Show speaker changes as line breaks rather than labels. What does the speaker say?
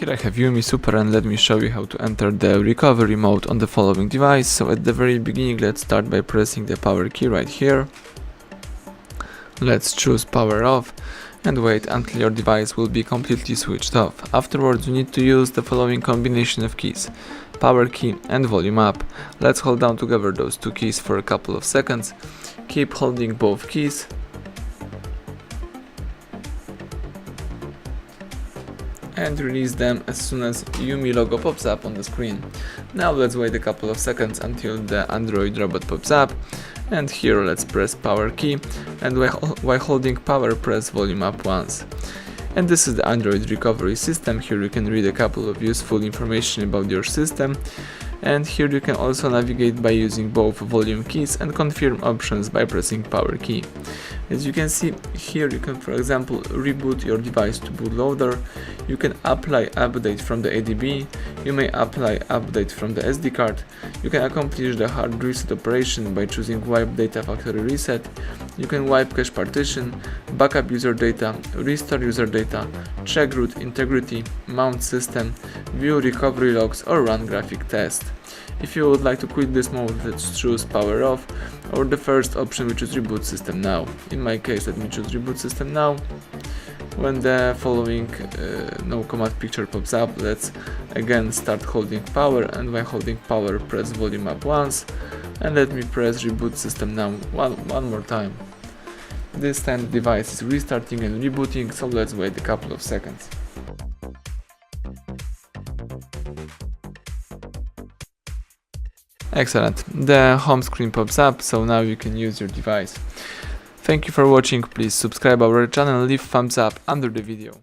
Here I have UMI Super, and let me show you how to enter the recovery mode on the following device. So at the very beginning, let's start by pressing the power key right here. Let's choose power off and wait until your device will be completely switched off. Afterwards, you need to use the following combination of keys: power key and volume up. Let's hold down together those two keys for a couple of seconds. Keep holding both keys and release them as soon as UMI logo pops up on the screen. Now let's wait a couple of seconds until the Android robot pops up, and here let's press power key, and while holding power, press volume up once. And this is the Android recovery system. Here you can read a couple of useful information about your system, and here you can also navigate by using both volume keys and confirm options by pressing power key. As you can see here, you can, for example, reboot your device to bootloader. You can apply update from the ADB. You may apply update from the SD card. You can accomplish the hard reset operation by choosing wipe data factory reset. You can wipe cache partition, backup user data, restore user data, check root integrity, mount system, view recovery logs, or run graphic test. If you would like to quit this mode, let's choose power off, or the first option, which is reboot system now. In my case, let me choose reboot system now. When the following no command picture pops up, let's again start holding power, and while holding power, press volume up once, and let me press reboot system now one more time. This time the device is restarting and rebooting, so let's wait a couple of seconds. Excellent, the home screen pops up, so now you can use your device. Thank you for watching. Please subscribe our channel and leave thumbs up under the video.